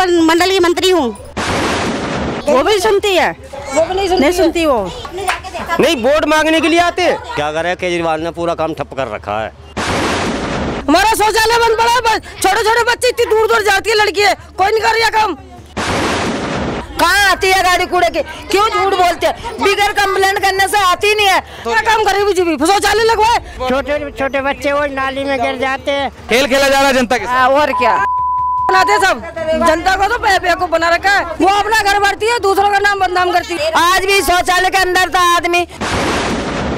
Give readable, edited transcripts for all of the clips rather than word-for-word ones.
मंडल की मंत्री हूँ। वो भी सुनती है, वो भी नहीं सुनती वो नहीं, वोट मांगने के लिए आते हैं। क्या करे, केजरीवाल ने पूरा काम ठप कर रखा है। हमारा शौचालय बंद पड़ा है, छोटे छोटे बच्चे इतनी दूर दूर जाती है लड़की है, कोई नहीं कर रहा काम। कहाँ आती है गाड़ी कूड़े की? क्यों झूठ बोलते हैं? बिगर कंप्लेंट करने से आती नहीं है। क्या काम करे बीजेपी? शौचालय लगवाए। छोटे छोटे बच्चे वो नाली में गिर जाते हैं। खेल खेला जा रहा है जनता के साथ। और क्या बनाते सब, जनता को तो बेवकूफ बना रखा है। वो अपना घर भरती है, दूसरों का नाम बदनाम करती है। आज भी शौचालय के अंदर था आदमी।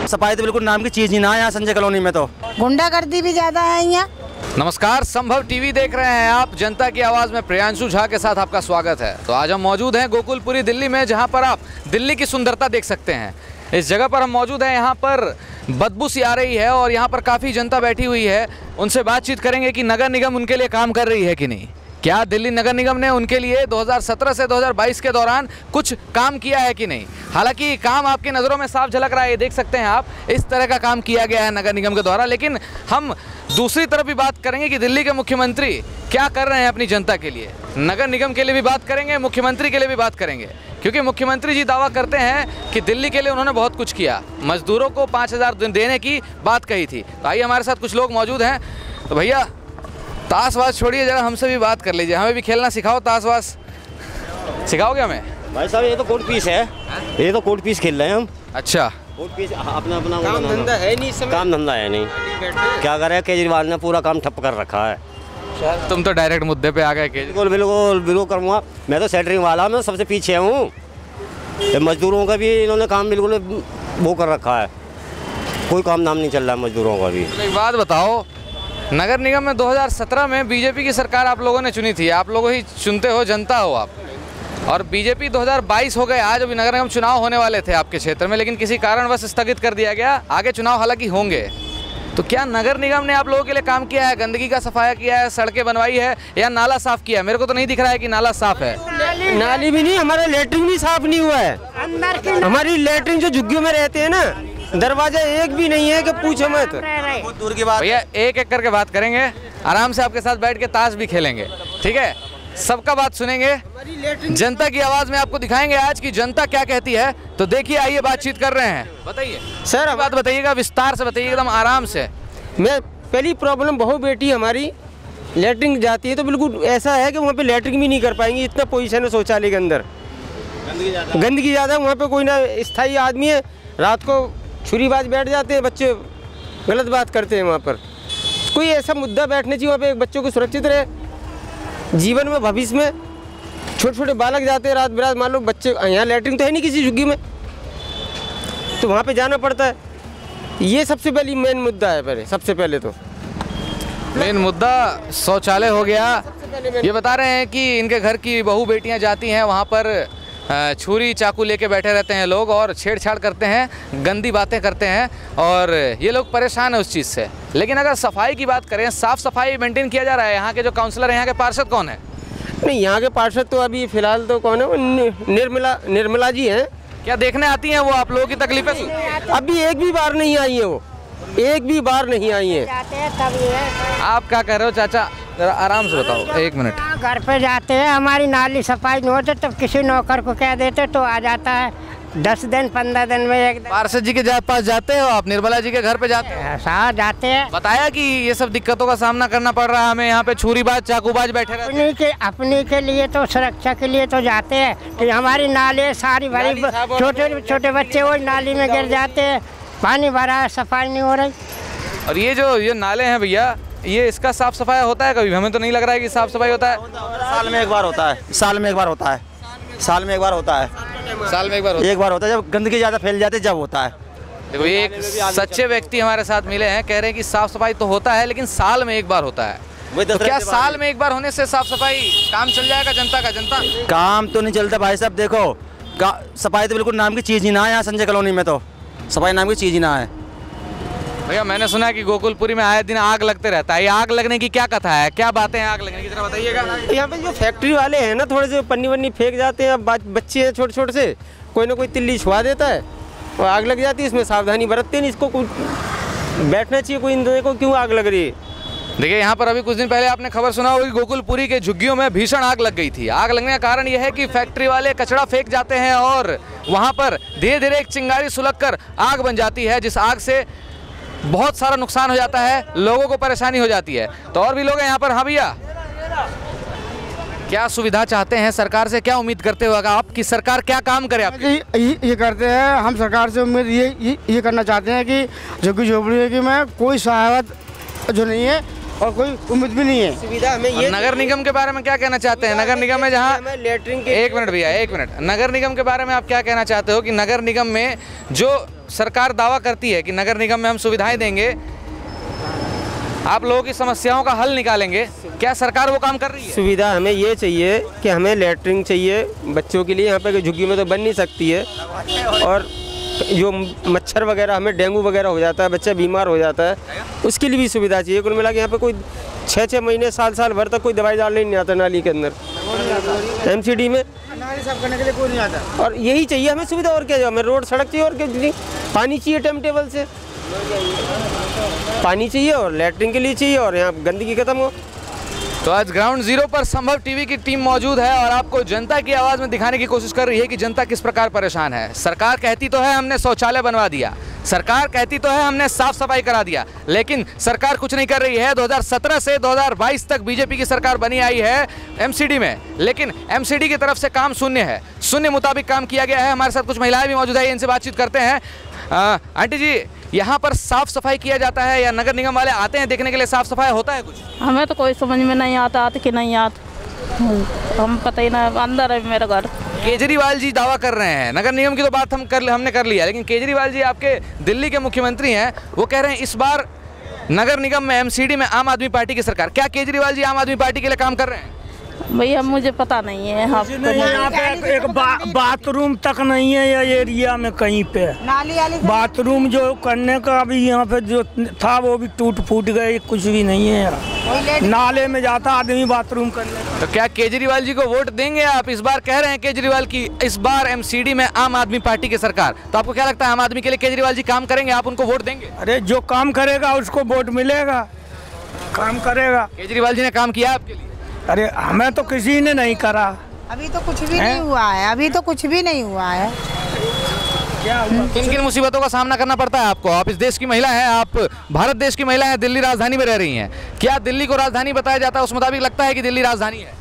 सफाई तो बिल्कुल नाम की चीज ही ना है यहाँ संजय कॉलोनी में, तो गुंडागर्दी भी ज्यादा है यहाँ। नमस्कार, संभव टीवी देख रहे हैं आप। जनता की आवाज़ में प्रियांशु झा के साथ आपका स्वागत है। तो आज हम मौजूद हैं गोकुलपुरी दिल्ली में, जहां पर आप दिल्ली की सुंदरता देख सकते हैं। इस जगह पर हम मौजूद हैं, यहाँ पर बदबू सी आ रही है और यहाँ पर काफ़ी जनता बैठी हुई है। उनसे बातचीत करेंगे कि नगर निगम उनके लिए काम कर रही है कि नहीं। क्या दिल्ली नगर निगम ने उनके लिए 2017 से 2022 के दौरान कुछ काम किया है कि नहीं। हालांकि काम आपकी नज़रों में साफ झलक रहा है, ये देख सकते हैं आप, इस तरह का काम किया गया है नगर निगम के द्वारा। लेकिन हम दूसरी तरफ भी बात करेंगे कि दिल्ली के मुख्यमंत्री क्या कर रहे हैं अपनी जनता के लिए। नगर निगम के लिए भी बात करेंगे, मुख्यमंत्री के लिए भी बात करेंगे, क्योंकि मुख्यमंत्री जी दावा करते हैं कि दिल्ली के लिए उन्होंने बहुत कुछ किया। मजदूरों को 5,000 देने की बात कही थी। तो आइए, हमारे साथ कुछ लोग मौजूद हैं। तो भैया, ताशवाज छोड़िए, जरा हमसे भी बात कर लीजिए, हमें भी खेलना सिखाओ। ताशवाज सिखाओगे हमें? भाई साहब, ये तो कोर्ट पीस है, ये तो कोर्ट पीस खेल रहे हैं हम। अच्छा, कोर्ट पीस अपना अपना काम धंधा है नहीं, समय काम धंधा है नहीं। क्या करे, केजरीवाल ने पूरा काम ठप कर रखा है। तुम तो डायरेक्ट मुद्दे पे आ गए। बिल्कुल बिल्कुल बिल्कुल करूँगा। मैं तो सेंटरिंग वाला, मैं सबसे पीछे हूँ। मजदूरों का भी इन्होंने काम बिल्कुल वो कर रखा है, कोई काम नाम नहीं चल रहा है मजदूरों का भी। एक बात बताओ, नगर निगम में 2017 में बीजेपी की सरकार आप लोगों ने चुनी थी, आप लोगों ही चुनते हो, जनता हो आप। और बीजेपी 2022 हो गए, आज अभी नगर निगम चुनाव होने वाले थे आपके क्षेत्र में, लेकिन किसी कारणवश स्थगित कर दिया गया। आगे चुनाव हालांकि होंगे। तो क्या नगर निगम ने आप लोगों के लिए काम किया है? गंदगी का सफाया किया है, सड़कें बनवाई है, या नाला साफ किया है? मेरे को तो नहीं दिख रहा है कि नाला साफ है। नाली भी नहीं, हमारा लेटरिन भी साफ नहीं हुआ है। हमारी लेटरिन जो झुग्गियों में रहते हैं ना, दरवाजा एक भी नहीं है कि पूछो मत। बहुत दूर की बात। भैया, एक एक करके बात करेंगे, आराम से आपके साथ बैठ के ताश भी खेलेंगे, ठीक है? सबका बात सुनेंगे, जनता की आवाज़ में आपको दिखाएंगे आज की जनता क्या कहती है। तो देखिए, आइए बातचीत कर रहे हैं। बताइए सर, बात बताइएगा, विस्तार से बताइए, एकदम आराम से। मैं पहली प्रॉब्लम, बहु बेटी हमारी लेटरिन जाती है तो बिल्कुल ऐसा है कि वहाँ पे लेटरिन भी नहीं कर पाएंगी, इतना पोजीशन है शौचालय के अंदर। गंदगी ज़्यादा है वहाँ पे। कोई ना स्थायी आदमी है, रात को छुरीबाज बैठ जाते हैं, बच्चे गलत बात करते हैं वहाँ पर। कोई ऐसा मुद्दा बैठना चाहिए वहाँ पे, बच्चों को सुरक्षित रहे जीवन में, भविष्य में। छोटे छोटे बालक जाते हैं रात बिरात, मान लो बच्चे, यहाँ लेटरिन तो है नहीं किसी झुग्गी में, तो वहाँ पे जाना पड़ता है। ये सबसे पहली मेन मुद्दा है। पहले सबसे पहले तो मेन मुद्दा शौचालय हो गया। ये बता रहे हैं कि इनके घर की बहू बेटियां जाती हैं, वहाँ पर छुरी चाकू लेके बैठे रहते हैं लोग और छेड़छाड़ करते हैं, गंदी बातें करते हैं, और ये लोग परेशान हैं उस चीज़ से। लेकिन अगर सफाई की बात करें, साफ़ सफाई मेंटेन किया जा रहा है। यहाँ के जो काउंसलर हैं, यहाँ के पार्षद कौन है? नहीं, यहाँ के पार्षद तो अभी फिलहाल तो कौन है, निर्मला जी हैं। क्या देखने आती हैं वो आप लोगों की तकलीफें? अभी एक भी बार नहीं आई है वो, एक भी बार नहीं आई है। आप क्या कह रहे हो चाचा, जरा आराम से बताओ, एक मिनट। घर पे जाते हैं, हमारी नाली सफाई नहीं होती, तब किसी नौकर को कह देते तो आ जाता है 10 दिन 15 दिन में एक दिन। पार्षद जी के पास जाते हो आप? निर्मला जी के घर पे जाते हैं? साथ जाते हैं। बताया कि ये सब दिक्कतों का सामना करना पड़ रहा है हमें, यहाँ पे छुरीबाज चाकूबाज बैठे रहते हैं। अपने के लिए तो सुरक्षा के लिए तो जाते हैं कि हमारी नाली सारी भरी, छोटे छोटे बच्चे वो नाली में गिर जाते हैं, पानी भरा है, सफाई नहीं हो रही। और ये नाले हैं भैया, ये इसका साफ सफाई होता है कभी? हमें तो नहीं लग रहा है कि साफ सफाई होता है। साल में एक बार होता है, साल में एक बार होता है, साल में एक बार होता है, साल में एक बार होता है। जब गंदगी ज़्यादा फैल जाती है जब होता है। देखो, ये एक सच्चे व्यक्ति हमारे साथ मिले हैं, कह रहे हैं कि साफ सफाई तो होता है लेकिन साल में एक बार होता है। तो क्या साल में एक बार होने से साफ सफाई काम चल जाएगा जनता का? जनता काम तो नहीं चलता भाई साहब। देखो, सफाई तो बिल्कुल नाम की चीज़ ही ना है यहाँ संजय कॉलोनी में, तो सफाई नाम की चीज़ ही ना है। भैया, मैंने सुना है कि गोकुलपुरी में आए दिन आग लगते रहता है। ये आग लगने की क्या कथा है, क्या बातें हैं आग लगने की, जरा बताइएगा। यहाँ पे जो फैक्ट्री वाले हैं ना, थोड़े से पन्नी वन्नी फेंक जाते हैं, बच्चे हैं छोटे छोटे से, कोई ना कोई तिल्ली छुआ देता है और आग लग जाती है। इसमें सावधानी बरतते नहीं, इसको कुछ बैठना चाहिए कोई, इन को क्यों आग लग रही है। देखिए यहाँ पर अभी कुछ दिन पहले आपने खबर सुना होगी गोकुलपुरी के झुग्गियों में भीषण आग लग गई थी। आग लगने का कारण यह है कि फैक्ट्री वाले कचरा फेंक जाते हैं और वहाँ पर धीरे धीरे एक चिंगारी सुलग कर आग बन जाती है, जिस आग से बहुत सारा नुकसान हो जाता है, लोगों को परेशानी हो जाती है। तो और भी लोग हैं यहाँ पर। हाँ भैया, क्या सुविधा चाहते हैं सरकार से, क्या उम्मीद करते हो आपकी सरकार क्या काम करे? आप ये करते हैं, हम सरकार से उम्मीद ये करना चाहते हैं कि झुग्गी झोपड़ी में कोई सहायता जो नहीं है और कोई उम्मीद भी नहीं है। सुविधा हमें ये नगर निगम के बारे में क्या कहना चाहते हैं? नगर निगम में जहाँ लेटरिन के एक मिनट भैया, एक मिनट, नगर निगम के बारे में आप क्या कहना चाहते हो कि नगर निगम में जो सरकार दावा करती है कि नगर निगम में हम सुविधाएं देंगे, आप लोगों की समस्याओं का हल निकालेंगे, क्या सरकार वो काम कर रही है? सुविधा हमें ये चाहिए कि हमें लेटरिन चाहिए बच्चों के लिए। यहाँ पे झुग्गी में तो बन नहीं सकती है, और जो मच्छर वगैरह हमें डेंगू वगैरह हो जाता है, बच्चा बीमार हो जाता है, उसके लिए भी सुविधा चाहिए। कुल मिला के यहाँ पे कोई 6-6 महीने साल भर तक कोई दवाई डालने नहीं आता नाली के अंदर, एमसीडी में नाली साफ करने के लिए कोई नहीं आता। और यही चाहिए हमें सुविधा, और क्या, हमें रोड सड़क चाहिए, और क्या, पानी चाहिए टाइम टेबल से, पानी चाहिए और लेटरिन के लिए चाहिए, और यहाँ गंदगी खत्म हो। तो आज ग्राउंड जीरो पर संभव टीवी की टीम मौजूद है और आपको जनता की आवाज़ में दिखाने की कोशिश कर रही है कि जनता किस प्रकार परेशान है। सरकार कहती तो है हमने शौचालय बनवा दिया, सरकार कहती तो है हमने साफ सफाई करा दिया, लेकिन सरकार कुछ नहीं कर रही है। 2017 से 2022 तक बीजेपी की सरकार बनी आई है एमसीडी में, लेकिन एमसीडी की तरफ से काम शून्य है, शून्य मुताबिक काम किया गया है। हमारे साथ कुछ महिलाएं भी मौजूद है, इनसे बातचीत करते हैं। आंटी जी, यहाँ पर साफ सफाई किया जाता है या नगर निगम वाले आते हैं देखने के लिए, साफ सफाई होता है कुछ? हमें तो कोई समझ में नहीं आता कि नहीं आता, हम पता ही ना, अंदर है मेरा घर। केजरीवाल जी दावा कर रहे हैं, नगर निगम की तो बात हमने कर लिया, लेकिन केजरीवाल जी आपके दिल्ली के मुख्यमंत्री हैं, वो कह रहे हैं इस बार नगर निगम में एमसीडी में आम आदमी पार्टी की सरकार। क्या केजरीवाल जी आम आदमी पार्टी के लिए काम कर रहे हैं? भैया मुझे पता नहीं है। यहाँ पे एक बाथरूम तक नहीं है ये एरिया में कहीं पे। बाथरूम जो करने का भी यहाँ पे जो था वो भी टूट फूट गए, कुछ भी नहीं है यहाँ। नाले में जाता आदमी बाथरूम करने। तो क्या केजरीवाल जी को वोट देंगे आप? इस बार कह रहे हैं केजरीवाल की इस बार एमसीडी में आम आदमी पार्टी की सरकार, तो आपको क्या लगता है आम आदमी के लिए केजरीवाल जी काम करेंगे, आप उनको वोट देंगे? अरे जो काम करेगा उसको वोट मिलेगा, काम करेगा। केजरीवाल जी ने काम किया आपके लिए? अरे हमें तो किसी ने नहीं करा, अभी तो कुछ भी नहीं हुआ है, अभी तो कुछ भी नहीं हुआ है। किन किन मुसीबतों का सामना करना पड़ता है आपको? आप इस देश की महिला हैं, आप भारत देश की महिला हैं, दिल्ली राजधानी में रह रही हैं, क्या दिल्ली को राजधानी बताया जाता है उस मुताबिक लगता है कि दिल्ली राजधानी है?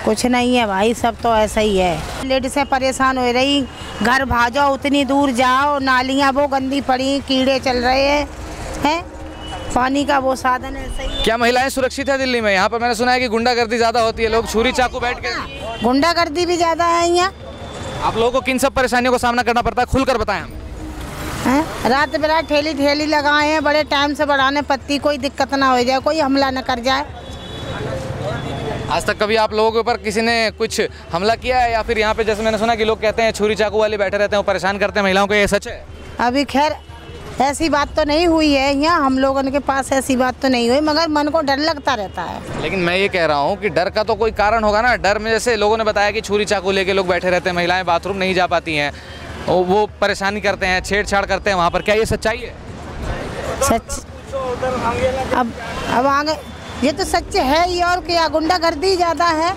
कुछ नहीं है भाई, सब तो ऐसा ही है। लेडीज़ें परेशान हो रही, घर भाजो, उतनी दूर जाओ, नालियाँ वो गंदी पड़ी, कीड़े चल रहे हैं, पानी का वो साधन है सही। क्या महिलाएं सुरक्षित है दिल्ली में? यहाँ पर मैंने सुना है कि गुंडागर्दी ज्यादा होती है, लोग छुरी चाकू बैठ के। गुंडागर्दी भी ज्यादा है यहाँ। आप लोगों को किन सब परेशानियों का सामना करना पड़ता है, खुलकर बताएं हमें। रात बिरात ठेली लगाए हैं, बड़े टाइम से बढ़ाने पत्ती, कोई दिक्कत ना हो जाए, कोई हमला न कर जाए। आज तक कभी आप लोगों के ऊपर किसी ने कुछ हमला किया है, या फिर यहाँ पे जैसे मैंने सुना कि लोग कहते हैं छुरी चाकू वाले बैठे रहते हैं, वो परेशान करते हैं महिलाओं को, ये सच है? अभी खैर ऐसी बात तो नहीं हुई है यहाँ, हम लोगों के पास ऐसी बात तो नहीं हुई, मगर मन को डर लगता रहता है। लेकिन मैं ये कह रहा हूँ कि डर का तो कोई कारण होगा ना। डर में जैसे लोगों ने बताया कि छुरी चाकू लेके लोग बैठे रहते हैं, महिलाएं बाथरूम नहीं जा पाती हैं, वो परेशानी करते हैं, छेड़छाड़ करते हैं वहाँ पर, क्या ये सच्चाई है? सच अब आगे ये तो सच है ही, और क्या, गुंडागर्दी ज़्यादा है,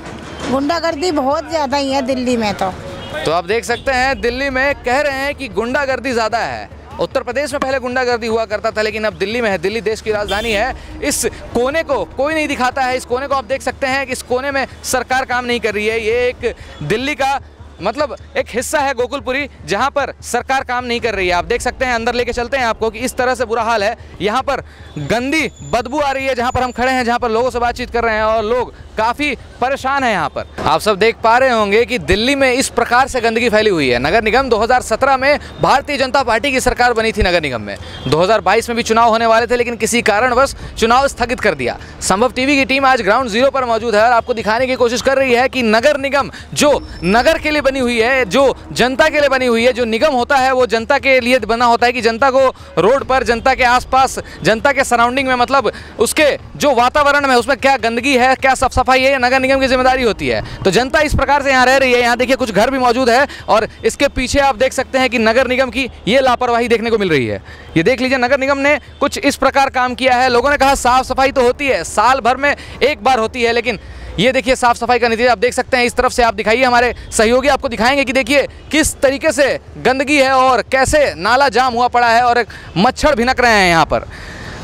गुंडागर्दी बहुत ज़्यादा ही है दिल्ली में। तो आप देख सकते हैं दिल्ली में कह रहे हैं कि गुंडागर्दी ज़्यादा है। उत्तर प्रदेश में पहले गुंडागर्दी हुआ करता था, लेकिन अब दिल्ली में है। दिल्ली देश की राजधानी है, इस कोने को कोई नहीं दिखाता है। इस कोने को आप देख सकते हैं कि इस कोने में सरकार काम नहीं कर रही है। ये एक दिल्ली का मतलब एक हिस्सा है गोकुलपुरी, जहां पर सरकार काम नहीं कर रही है। आप देख सकते हैं, अंदर लेके चलते हैं आपको कि इस तरह से बुरा हाल है। यहाँ पर गंदी बदबू आ रही है जहाँ पर हम खड़े हैं, जहाँ पर लोगों से बातचीत कर रहे हैं, और लोग काफ़ी परेशान हैं यहाँ पर। आप सब देख पा रहे होंगे कि दिल्ली में इस प्रकार से गंदगी फैली हुई है। नगर निगम 2017 में भारतीय जनता पार्टी की सरकार बनी थी नगर निगम में। 2022 में भी चुनाव होने वाले थे, लेकिन किसी कारणवश चुनाव स्थगित कर दिया। संभव टीवी की टीम आज ग्राउंड जीरो पर मौजूद है और आपको दिखाने की कोशिश कर रही है कि नगर निगम जो नगर के लिए बनी हुई है जो जनता के लिए बनी हुई है। जो निगम होता है वो जनता के लिए बना होता है कि जनता को रोड पर, जनता के आसपास, जनता के सराउंडिंग में, मतलब उसके जो वातावरण में उसमें क्या गंदगी है, क्या साफ सफाई है, ये नगर निगम की जिम्मेदारी होती है। तो जनता इस प्रकार से यहाँ रह रही है। यहाँ देखिए कुछ घर भी मौजूद है और इसके पीछे आप देख सकते हैं कि नगर निगम की ये लापरवाही देखने को मिल रही है। ये देख लीजिए, नगर निगम ने कुछ इस प्रकार काम किया है। लोगों ने कहा साफ सफाई तो होती है, साल भर में एक बार होती है, लेकिन ये देखिए साफ सफाई का नतीजा आप देख सकते हैं। इस तरफ से आप दिखाइए, हमारे सहयोगी आपको दिखाएंगे कि देखिए किस तरीके से गंदगी है और कैसे नाला जाम हुआ पड़ा है और मच्छर भिनक रहे हैं यहाँ पर।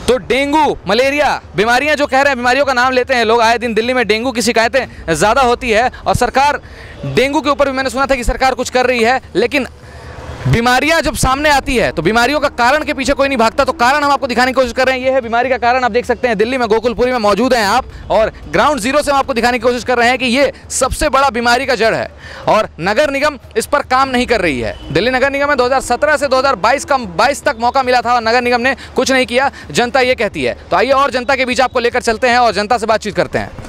तो डेंगू, मलेरिया बीमारियां जो कह रहे हैं, बीमारियों का नाम लेते हैं लोग। आए दिन दिल्ली में डेंगू की शिकायतें ज़्यादा होती है और सरकार डेंगू के ऊपर भी मैंने सुना था कि सरकार कुछ कर रही है, लेकिन बीमारियां जब सामने आती है तो बीमारियों का कारण के पीछे कोई नहीं भागता। तो कारण हम आपको दिखाने की कोशिश कर रहे हैं। ये है बीमारी का कारण, आप देख सकते हैं दिल्ली में गोकुलपुरी में मौजूद हैं आप, और ग्राउंड जीरो से हम आपको दिखाने की कोशिश कर रहे हैं कि ये सबसे बड़ा बीमारी का जड़ है और नगर निगम इस पर काम नहीं कर रही है। दिल्ली नगर निगम में 2017 से 2022 तक मौका मिला था और नगर निगम ने कुछ नहीं किया, जनता ये कहती है। तो आइए और जनता के बीच आपको लेकर चलते हैं और जनता से बातचीत करते हैं।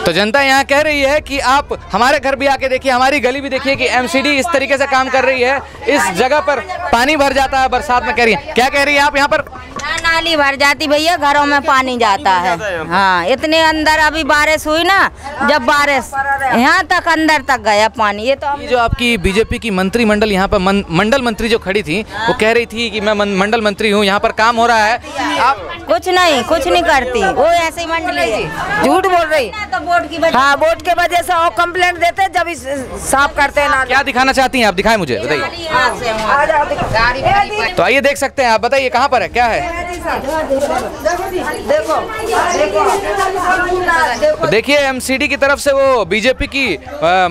तो जनता यहाँ कह रही है कि आप हमारे घर भी आके देखिए, हमारी गली भी देखिए कि एमसीडी इस तरीके से काम कर रही है। इस जगह पर पानी भर जाता है बरसात में। कह रही है, क्या कह रही है आप यहाँ पर? नाली भर जाती भैया, घरों में पानी जाता है। हाँ, इतने अंदर अभी बारिश हुई ना, जब बारिश यहाँ तक अंदर तक गया पानी। ये तो जो आपकी बीजेपी की मंत्रिमंडल यहाँ पर मंडल मंत्री जो खड़ी थी वो कह रही थी कि मैं मंडल मंत्री हूँ, यहाँ पर काम हो रहा है। आप कुछ नहीं करती, वो ऐसे ही मंडली है, झूठ बोल रही। तो वोट की वजह, हाँ वोट के वजह से और कंप्लेंट देते जब साफ करते हैं। क्या दिखाना चाहती हैं आप? दिखाएं मुझे, बताइए। तो आइए देख सकते हैं आप, बताइए कहाँ पर है, क्या है? देखिए एमसीडी की तरफ से वो बीजेपी की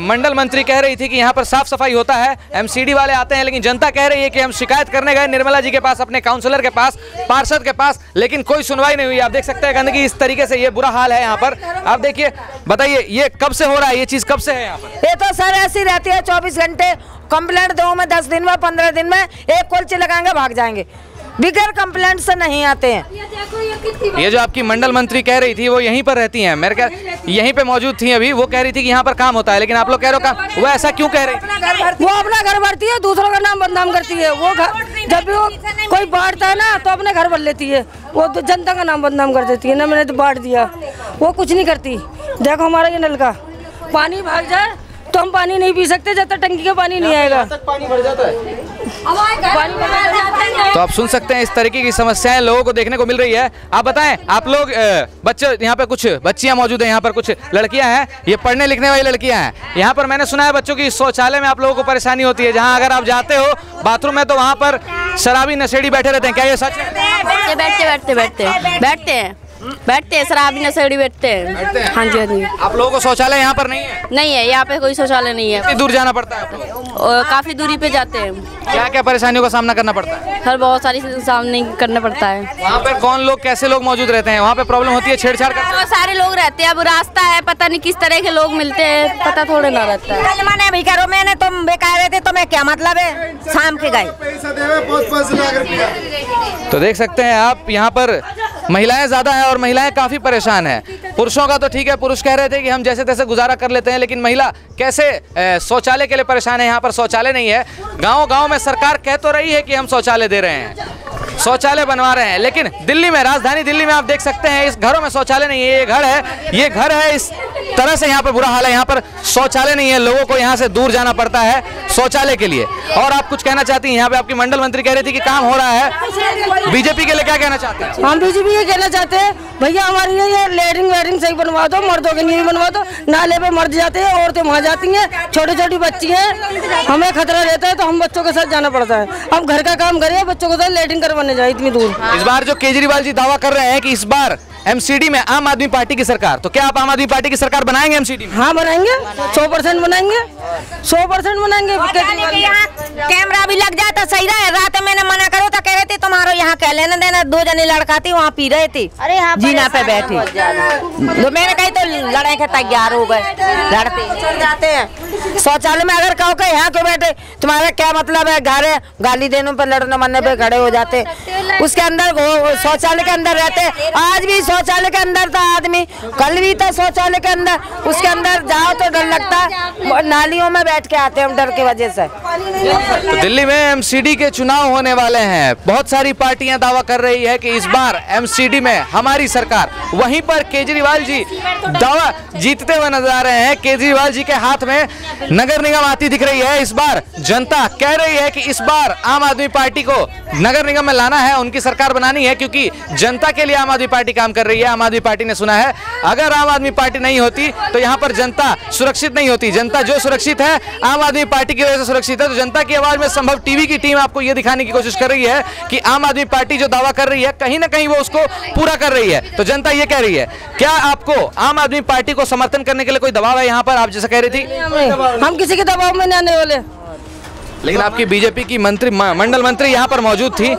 मंडल मंत्री कह रही थी कि यहाँ पर साफ सफाई होता है, एमसीडी वाले आते हैं, लेकिन जनता कह रही है कि हम शिकायत करने गए निर्मला जी के पास, अपने काउंसलर के पास, पार्षद के पास, लेकिन कोई सुनवाई नहीं हुई। आप देख सकते हैं गंदगी इस तरीके से, ये बुरा हाल है यहाँ पर। आप देखिए, बताइए ये कब से हो रहा है, ये चीज कब से है यहाँ पर? ये तो सर ऐसी रहती है 24 घंटे। कंप्लेंट दो में 10 दिन में 15 दिन में एक कुल्ची लगाएंगे, भाग जाएंगे, बिगैर कंप्लेंट से नहीं आते हैं। ये जो आपकी मंडल मंत्री कह रही थी वो यहीं पर रहती हैं, मेरे ख्याल यहीं पे मौजूद थी अभी। वो कह रही थी कि यहाँ पर काम होता है, लेकिन आप लोग कह रहे हो वो ऐसा क्यों कह रही थी? वो अपना घर भरती है, दूसरों का नाम बदनाम करती है। वो घर जब भी वो कोई बांटता है ना तो अपने घर भर लेती है, वो तो जनता का नाम बदनाम कर देती है ना, मैंने तो बांट दिया। वो कुछ नहीं करती। देखो हमारा ये नल का पानी भाग जाए तो हम पानी नहीं पी सकते जब तक टंकी का पानी नहीं आएगा। पानी भर जाता है। तो आप सुन सकते हैं इस तरीके की समस्याएं लोगों को देखने को मिल रही है। आप बताएं, आप लोग बच्चे, यहाँ पे कुछ बच्चियां मौजूद हैं, यहाँ पर कुछ लड़कियां हैं, ये पढ़ने लिखने वाली लड़कियां हैं। यहाँ पर मैंने सुना है बच्चों की शौचालय में आप लोगों को परेशानी होती है, जहाँ अगर आप जाते हो बाथरूम में तो वहाँ पर शराबी नशेड़ी बैठे रहते हैं, क्या ये सच है? बैठते हैं शराबी नशेड़ी बैठते हैं। हाँ जी, हाँ जी। आप लोगों को शौचालय यहाँ पर नहीं है? नहीं है, यहाँ पे कोई शौचालय नहीं है। कितनी दूर जाना पड़ता है आप लोग? काफी दूरी पे जाते हैं। क्या क्या परेशानियों का सामना करना पड़ता है? हर बहुत सारी सामने करना पड़ता है। वहाँ पर कौन लोग, कैसे लोग मौजूद रहते हैं? वहाँ पे प्रॉब्लम होती है, छेड़छाड़ करते हैं? बहुत सारे लोग रहते हैं। अब रास्ता है, पता नहीं किस तरह के लोग मिलते हैं, पता थोड़े ना रहता है। मैंने भी करो, मैंने तुम बेकार रहते तो मैं क्या मतलब है, शाम के गए। तो देख सकते हैं आप, यहाँ पर महिलाएं ज्यादा हैं और महिलाएं काफी परेशान हैं। पुरुषों का तो ठीक है, पुरुष कह रहे थे कि हम जैसे तैसे गुजारा कर लेते हैं, लेकिन महिला कैसे शौचालय के लिए परेशान है। यहाँ पर शौचालय नहीं है। गांव-गांव में सरकार कह तो रही है कि हम शौचालय दे रहे हैं, शौचालय बनवा रहे हैं, लेकिन दिल्ली में, राजधानी दिल्ली में आप देख सकते हैं इस घरों में शौचालय नहीं है। ये घर है, इस तरह से यहाँ पर बुरा हाल है। यहाँ पर शौचालय नहीं है, लोगों को यहाँ से दूर जाना पड़ता है शौचालय के लिए। और आप कुछ कहना चाहती हैं? यहाँ पे आपकी मंडल मंत्री कह रही थी कि काम हो रहा है, बीजेपी के लिए क्या कहना चाहते हैं? हम बीजेपी ये कहना चाहते हैं, भैया हमारी ये लेटरिंग वेटरिंग सही बनवा दो, मर्दों के लिए भी बनवा दो। नाले पे मर्द जाते हैं, औरतें वहाँ जाती हैं, छोटी छोटी बच्ची हैं, हमें खतरा रहता है तो हम बच्चों के साथ जाना पड़ता है। हम घर का काम करें, बच्चों के साथ लेटरिंग करवाने जाए इतनी दूर। इस बार जो केजरीवाल जी दावा कर रहे हैं कि इस बार एमसीडी में आम आदमी पार्टी की सरकार, तो क्या आप आम आदमी पार्टी की सरकार बनाएंगे एमसीडी में? हाँ बनाएंगे, 100% बनाएंगे, 100% बनाएंगे। कैमरा भी लग जाए तो सही रहे। रात में मैंने मना करो तो कह रहे थे तुम्हारा यहाँ क्या लेना देना। 2 जने लड़का थी वहाँ पी रहे थे, जीना पे बैठे, तो मैंने कही तो लड़ाई के तैयार हो गए, लड़ते जाते हैं। शौचालय में अगर कहो कि यहाँ क्यों बैठे, तुम्हारा क्या मतलब है? घर है, गाली देने पर लड़ने मरने पे खड़े हो जाते। उसके अंदर शौचालय के अंदर रहते। आज भी शौचालय के अंदर था आदमी, कल भी था शौचालय के अंदर। उसके अंदर जाओ तो डर लगता, नालियों में बैठ के आते हैं डर की वजह से। तो दिल्ली में एमसीडी के चुनाव होने वाले हैं। बहुत सारी पार्टियां दावा कर रही है कि इस बार एमसीडी में हमारी सरकार। वहीं पर केजरीवाल जी दावा जीतते हुए नजर आ रहे हैं। केजरीवाल जी के हाथ में नगर निगम आती दिख रही है। इस बार जनता कह रही है कि इस बार आम आदमी पार्टी को नगर निगम में लाना है, उनकी सरकार बनानी है, क्योंकि जनता के लिए आम आदमी पार्टी काम कर रही है। आम आदमी पार्टी ने सुना है अगर आम आदमी पार्टी नहीं होती तो यहाँ पर जनता सुरक्षित नहीं होती। जनता जो सुरक्षित है आम आदमी पार्टी की वजह से सुरक्षित है। तो जनता की आवाज में संभव टीवी की टीम आपको ये दिखाने की कोशिश कर रही है कि आम आदमी पार्टी जो दावा कर रही है कहीं ना कहीं वो उसको पूरा कर रही है। तो जनता ये कह रही है, क्या आपको आम आदमी पार्टी को समर्थन करने के लिए कोई दबाव है यहाँ पर? आप जैसा कह रही थी हम किसी के दबाव में नहीं आने वाले। लेकिन आपकी बीजेपी की मंत्री मंडल मंत्री यहाँ पर मौजूद थी,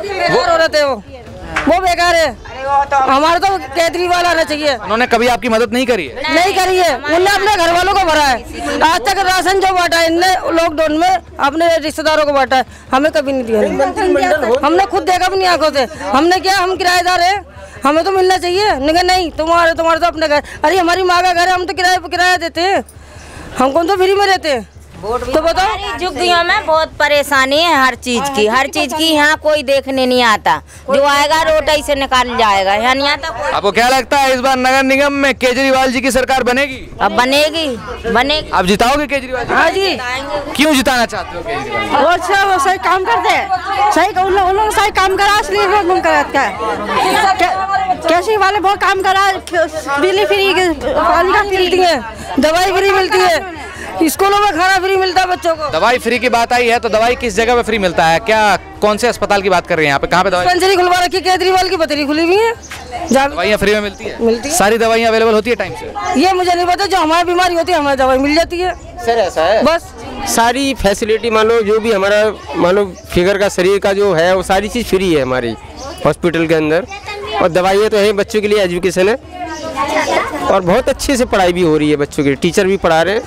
वो बेकार है। हमारे तो केजरीवाल आना चाहिए। उन्होंने कभी आपकी मदद नहीं करी है? नहीं करी है, उन्होंने अपने घर वालों को भरा है। आज तक राशन जो बांटा है इनने लॉकडाउन में अपने रिश्तेदारों को बांटा है, हमें कभी नहीं दिया। हमने खुद देखा अपनी आंखों से। हमने क्या, हम किराएदार है, हमें तो मिलना चाहिए। नहीं तुम्हारे तो अपने घर, अरे हमारी माँ का घर है, हम तो किराया देते हैं, हम कौन तो फ्री में रहते हैं। तो बताओ, झुग्गियों में बहुत परेशानी है हर चीज की, यहाँ कोई देखने नहीं आता। जो आएगा रोटी से निकाल जाएगा, यहाँ नहीं आता। आपको क्या लगता है इस बार नगर निगम में केजरीवाल जी की सरकार बनेगी? अब बनेगी। आप जिताओगे केजरीवाल जी? हाँ जी। क्यों जिताना चाहते हो केजरीवाल? वो सही काम करते हैं, सही काम करा, इसलिए केजरीवाल बहुत काम करा। बिजली फ्री, पानी का मिलती है, दवाई फ्री मिलती है, स्कूलों में खाना फ्री मिलता है बच्चों को। दवाई फ्री की बात आई है तो दवाई किस जगह पे फ्री मिलता है? क्या कौन से अस्पताल की बात कर रहे हैं यहाँ पे? कहाँ पे दवाई? डिस्पेंसरी खुलवा रखी, केजरीवाल की बतरी खुली हुई है, दवाइयाँ फ्री में मिलती है? सारी दवाइयाँ अवेलेबल होती है टाइम से? ये मुझे नहीं पता, जो हमारी बीमारी होती है हमें दवाई मिल जाती है। सर ऐसा है, बस सारी फैसिलिटी मान लो, जो भी हमारा मान लो फिगर का शरीर का जो है वो सारी चीज़ फ्री है हमारी हॉस्पिटल के अंदर। और दवाइयाँ तो है, बच्चों के लिए एजुकेशन है, और बहुत अच्छे से पढ़ाई भी हो रही है बच्चों की। टीचर भी पढ़ा रहे हैं,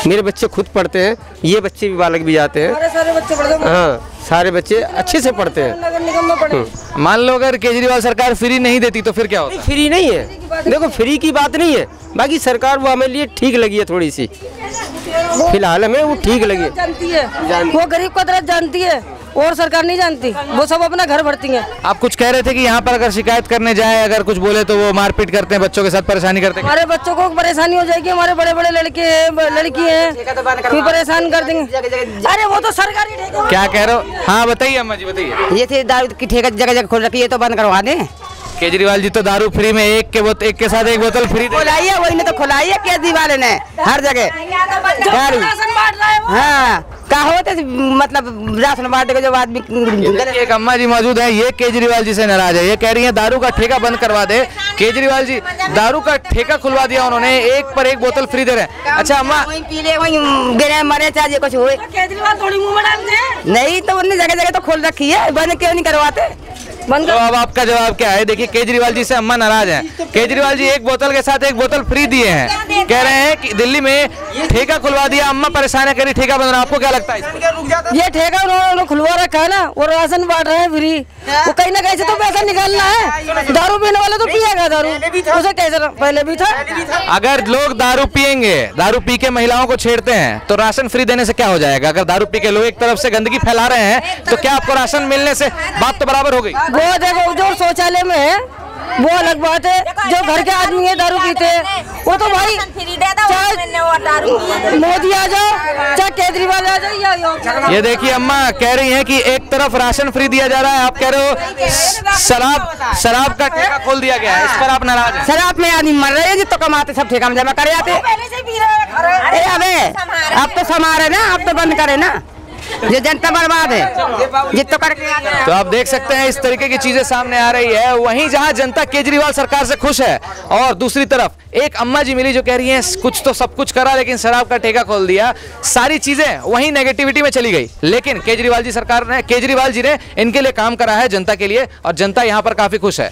मेरे बच्चे खुद पढ़ते हैं, ये बच्चे भी बालक भी जाते हैं। सारे बच्चे पढ़ते हैं। हाँ, सारे बच्चे अच्छे से पढ़ते हैं। नगर निगम में पढ़े। मान लो अगर केजरीवाल सरकार फ्री नहीं देती तो फिर क्या होता? फ्री नहीं है, देखो फ्री की बात नहीं है, बाकी सरकार वो हमारे लिए ठीक लगी है थोड़ी सी, फिलहाल हमें वो ठीक लगी जानती है, वो गरीब का दर्द जानती है और सरकार नहीं जानती, वो सब अपना घर भरती है। आप कुछ कह रहे थे कि यहाँ पर अगर शिकायत करने जाए, अगर कुछ बोले तो वो मारपीट करते हैं, बच्चों के साथ परेशानी करते हैं। हमारे बच्चों को परेशानी हो जाएगी, हमारे बड़े बड़े लड़के हैं, लड़की हैं, फिर परेशान कर देंगे। अरे वो तो सरकारी ठेका। क्या कह रहे हो? हाँ बताइए अम्मा जी, बताइए। ये थे दारू की ठेका जगह जगह खोल रखी है, तो बंद करवा दें। केजरीवाल जी तो दारू फ्री में एक के साथ एक बोतल फ्री खोलाई है, वही ने तो खोलाई है केजरीवाल ने हर जगह दारू। हाँ, मतलब राशन बांटे जब आदमी। एक अम्मा जी मौजूद है, ये केजरीवाल जी से नाराज है। ये कह रही है दारू का ठेका बंद करवा दे। केजरीवाल जी दारू का ठेका खुलवा दिया उन्होंने, एक पर एक बोतल फ्री दे रहे हैं। अच्छा अम्मा, वही पी ले, वही गिरे मरे, चाहे कुछ हुए। केजरीवाल थोड़ी मुंह में डालते हैं। नहीं तो उन्होंने जगह जगह तो खोल रखी है, बंद क्यों नहीं करवाते? तो अब आपका जवाब क्या है? देखिए केजरीवाल जी से अम्मा नाराज हैं। केजरीवाल जी एक बोतल के साथ एक बोतल फ्री दिए हैं, कह रहे हैं कि दिल्ली में ठेका खुलवा दिया, अम्मा परेशान करी, ठेका बंद रहा। आपको क्या लगता है इस पर? ये ठेका उन्होंने खुलवा रखा है ना, वो राशन बांट रहे हैं फ्री, वो कहीं ना कहीं से तो पैसा निकालना है। दारू पीने वाला तो पिएगा दारू, उसे कैसे पहले भी था। अगर लोग दारू पियेंगे, दारू पी के महिलाओं को छेड़ते हैं, तो राशन फ्री देने से क्या हो जाएगा? अगर दारू पी के लोग एक तरफ से गंदगी फैला रहे हैं तो क्या आपको राशन मिलने से बात तो बराबर हो गई? वो देखो जो शौचालय में है वो अलग बात है, जो घर के आदमी है दारू पीते हैं, वो तो भाई चाहे मोदी आ जाओ चाहे केजरीवाल आ जाओ। ये देखिए अम्मा कह रही हैं कि एक तरफ राशन फ्री दिया जा रहा है, आप कह रहे हो शराब का ठेका खोल दिया गया है, इस पर आप नाराज हैं? शराब में आदमी मर रहे हैं, जितो कमाते सब ठेका में जमा करे जाते। अब तो समारे ना, अब तो बंद करे ना, ये जनता बर्बाद है जितो करके। तो आप देख सकते हैं इस तरीके की चीजें सामने आ रही है। वहीं जहां जनता केजरीवाल सरकार से खुश है, और दूसरी तरफ एक अम्मा जी मिली जो कह रही हैं कुछ तो सब कुछ करा लेकिन शराब का ठेका खोल दिया, सारी चीजें वहीं नेगेटिविटी में चली गई। लेकिन केजरीवाल जी ने इनके लिए काम करा है जनता के लिए, और जनता यहाँ पर काफी खुश है।